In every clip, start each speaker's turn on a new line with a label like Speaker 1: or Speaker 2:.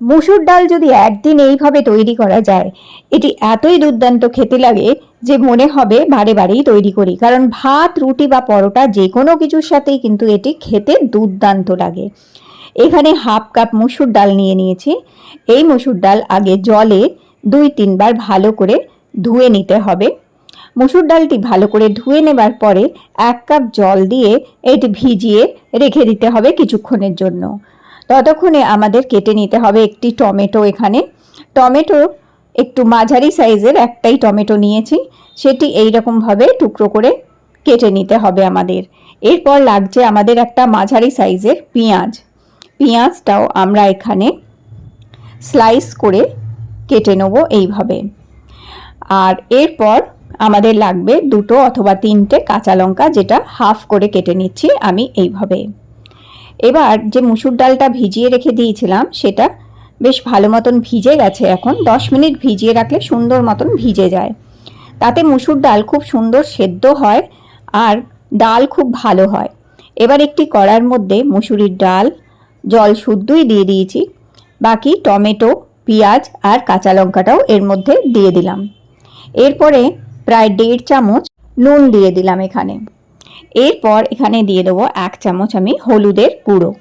Speaker 1: মুসুর ডাল যদি একদিন এইভাবে তৈরি করা যায়, এটি এতই দুর্দান্ত খেতে লাগে যে মনে হবে বারে বারেই তৈরি করি, কারণ ভাত, রুটি বা পরোটা যে কোনো কিছুর সাথেই কিন্তু এটি খেতে দুর্দান্ত লাগে। এখানে হাফ কাপ মুসুর ডাল নিয়ে নিয়েছি। এই মুসুর ডাল আগে জলে 2-3 বার ভালো করে ধুয়ে নিতে হবে। মুসুর ডালটি ভালো করে ধুয়ে নেবার পরে 1 কাপ জল দিয়ে এটি ভিজিয়ে রেখে দিতে হবে কিছুক্ষণের জন্য। ততক্ষণে আমাদের কেটে নিতে হবে একটি টমেটো। এখানে টমেটো একটু মাঝারি সাইজের একটাই টমেটো নিয়েছি, সেটি এইরকমভাবে টুকরো করে কেটে নিতে হবে আমাদের। এরপর লাগছে আমাদের একটা মাঝারি সাইজের পেঁয়াজ। পেঁয়াজটাও আমরা এখানে স্লাইস করে কেটে নেব এইভাবে। আর এরপর আমাদের লাগবে 2 অথবা 3টে কাঁচা লঙ্কা, যেটা হাফ করে কেটে নিচ্ছি আমি এইভাবে। এবার যে মুসুর ডালটা ভিজিয়ে রেখে দিয়েছিলাম সেটা বেশ ভালো মতন ভিজে গেছে। এখন 10 মিনিট ভিজিয়ে রাখলে সুন্দর মতন ভিজে যায়, তাতে মুসুর ডাল খুব সুন্দর সেদ্ধ হয় আর ডাল খুব ভালো হয়। এবার একটি কড়ার মধ্যে মুসুরির ডাল, জল শুদ্ধই দিয়ে দিয়েছি, বাকি টমেটো, পেঁয়াজ আর কাঁচা লঙ্কাটাও এর মধ্যে দিয়ে দিলাম। এরপরে প্রায় 1.5 চামচ নুন দিয়ে দিলাম এখানে। এরপর এখানে দিয়ে দেবো 1 চামচ আমি হলুদের গুঁড়ো,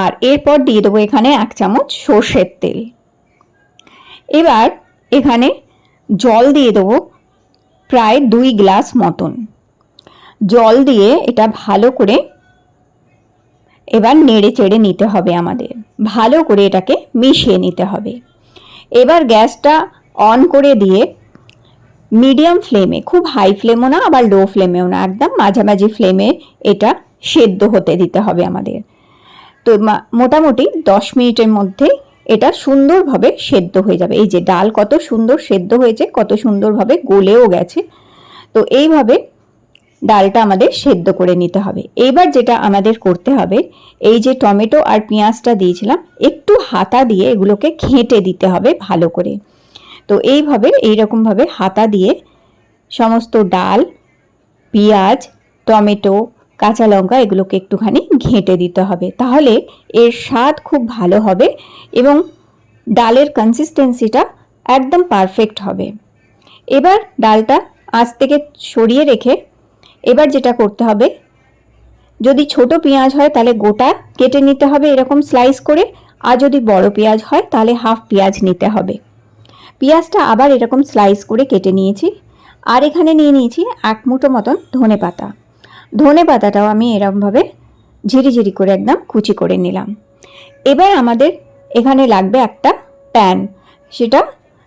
Speaker 1: আর এরপর দিয়ে দেবো এখানে 1 চামচ সর্ষের তেল। এবার এখানে জল দিয়ে দেবো প্রায় 2 গ্লাস মতন। জল দিয়ে এটা ভালো করে এবার নেড়ে চেড়ে নিতে হবে আমাদের, ভালো করে এটাকে মিশিয়ে নিতে হবে। এবার গ্যাসটা অন করে দিয়ে মিডিয়াম ফ্লেমে, খুব হাই ফ্লেমও না আবার লো ফ্লেমেও না, একদম মাঝামাঝি ফ্লেমে এটা সেদ্ধ হতে দিতে হবে আমাদের। তো মোটামুটি 10 মিনিটের মধ্যে এটা সুন্দরভাবে সেদ্ধ হয়ে যাবে। এই যে ডাল কত সুন্দর সেদ্ধ হয়েছে, কত সুন্দরভাবে গলেও গেছে। তো এইভাবে ডালটা আমাদের সেদ্ধ করে নিতে হবে। এবার যেটা আমাদের করতে হবে, এই যে টমেটো আর পেঁয়াজটা দিয়েছিলাম, একটু হাতা দিয়ে এগুলোকে ঘেঁটে দিতে হবে ভালো করে। তো এইভাবে এইরকমভাবে হাতা দিয়ে সমস্ত ডাল, পেঁয়াজ, টমেটো, কাঁচা লঙ্কা এগুলোকে একটুখানি ঘেঁটে দিতে হবে, তাহলে এর স্বাদ খুব ভালো হবে এবং ডালের কনসিস্টেন্সিটা একদম পারফেক্ট হবে। এবার ডালটা আঁচ থেকে সরিয়ে রেখে এবার যেটা করতে হবে, যদি ছোট পেঁয়াজ হয় তাহলে গোটা কেটে নিতে হবে এরকম স্লাইস করে, আর যদি বড় পেঁয়াজ হয় তাহলে হাফ পেঁয়াজ নিতে হবে। পেঁয়াজটা আবার এরকম স্লাইস করে কেটে নিয়েছি। আর এখানে নিয়ে নিয়েছি 1 মুঠো মতন ধনে পাতা। ধনে পাতাটাও আমি এরকমভাবে ঝিরিঝিরি করে একদম কুচি করে নিলাম। এবার আমাদের এখানে লাগবে একটা প্যান, সেটা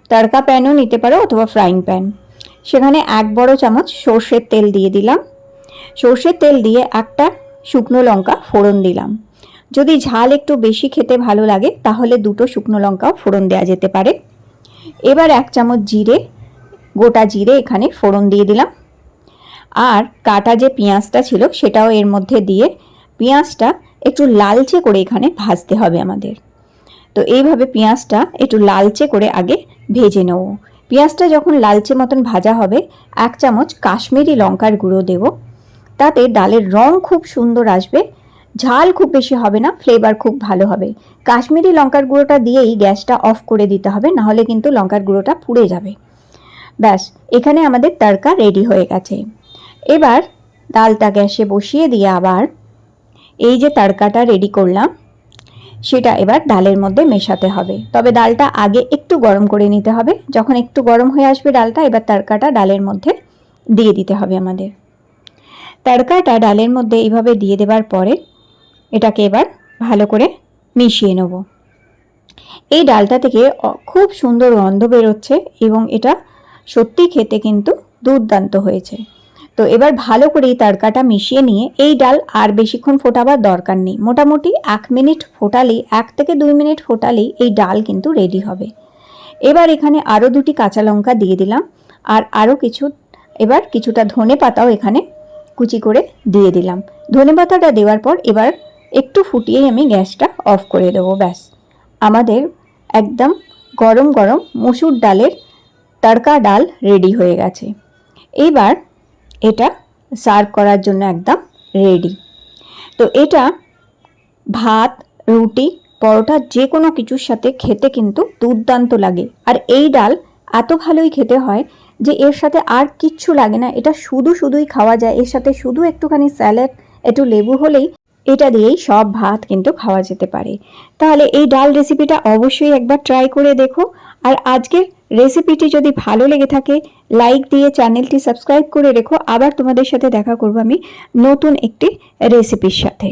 Speaker 1: তড়কা প্যানও নিতে পারো অথবা ফ্রাইং প্যান। সেখানে 1 বড় চামচ সর্ষের তেল দিয়ে দিলাম। সর্ষের তেল দিয়ে একটা শুকনো লঙ্কা ফোড়ন দিলাম। যদি ঝাল একটু বেশি খেতে ভালো লাগে তাহলে 2টো শুকনো লঙ্কাও ফোড়ন দেওয়া যেতে পারে। এবার 1 চামচ জিরে, গোটা জিরে এখানে ফোড়ন দিয়ে দিলাম। আর কাটা যে পেঁয়াজটা ছিল সেটাও এর মধ্যে দিয়ে পেঁয়াজটা একটু লালচে করে এখানে ভাজতে হবে আমাদের। তো এইভাবে পেঁয়াজটা একটু লালচে করে আগে ভেজে নেব। পেঁয়াজটা যখন লালচে মতন ভাজা হবে 1 চামচ কাশ্মীরি লঙ্কার গুঁড়ো দেব, তাতে ডালের রং খুব সুন্দর আসবে। ঝাল খুব বেশি হবে না, ফ্লেভার খুব ভালো হবে। কাশ্মীরি লঙ্কার গুঁড়োটা দিয়েই গ্যাসটা অফ করে দিতে হবে, নাহলে কিন্তু লঙ্কার গুঁড়োটা পুড়ে যাবে। ব্যাস, এখানে আমাদের তড়কা রেডি হয়ে গেছে। এবার ডালটা গ্যাসে বসিয়ে দিয়ে আবার এই যে তড়কাটা রেডি করলাম সেটা এবার ডালের মধ্যে মেশাতে হবে। তবে ডালটা আগে একটু গরম করে নিতে হবে। যখন একটু গরম হয়ে আসবে ডালটা, এবার তড়কাটা ডালের মধ্যে দিয়ে দিতে হবে আমাদের। তড়কাটা ডালের মধ্যে এইভাবে দিয়ে দেবার পরে এটাকে এবার ভালো করে মিশিয়ে নেব। এই ডালটা থেকে খুব সুন্দর গন্ধ বেরোচ্ছে এবং এটা সত্যি খেতে কিন্তু দুর্দান্ত হয়েছে। তো এবার ভালো করে এই তড়কাটা মিশিয়ে নিয়ে এই ডাল আর বেশিক্ষণ ফোটাবার দরকার নেই। মোটামুটি 1 মিনিট ফোটালেই, 1 থেকে 2 মিনিট ফোটালেই এই ডাল কিন্তু রেডি হবে। এবার এখানে আরও 2টি কাঁচা লঙ্কা দিয়ে দিলাম, আর আরও এবার কিছুটা ধনে পাতাও এখানে কুচি করে দিয়ে দিলাম। ধনে পাতাটা দেওয়ার পর এবার একটু ফুটিয়েই আমি গ্যাসটা অফ করে দেবো। ব্যাস, আমাদের একদম গরম গরম মসুর ডালের তড়কা ডাল রেডি হয়ে গেছে। এইবার এটা সার্ভ করার জন্য একদম রেডি। তো এটা ভাত, রুটি পরোটা যে কোনো কিছুর সাথে খেতে কিন্তু দুর্দান্ত লাগে। আর এই ডাল এত ভালোই খেতে হয় যে এর সাথে আর কিচ্ছু লাগে না, এটা শুধুই খাওয়া যায়। এর সাথে শুধু একটুখানি স্যালাড, একটু লেবু হলেই এটা দিয়েই সব ভাত কিন্তু খাওয়া যেতে পারে। তাহলে এই ডাল রেসিপিটা অবশ্যই একবার ট্রাই করে দেখো। আর আজকের রেসিপিটি যদি ভালো লেগে থাকে লাইক দিয়ে চ্যানেলটি সাবস্ক্রাইব করে রেখো। আবার তোমাদের সাথে দেখা করবো আমি নতুন একটি রেসিপির সাথে।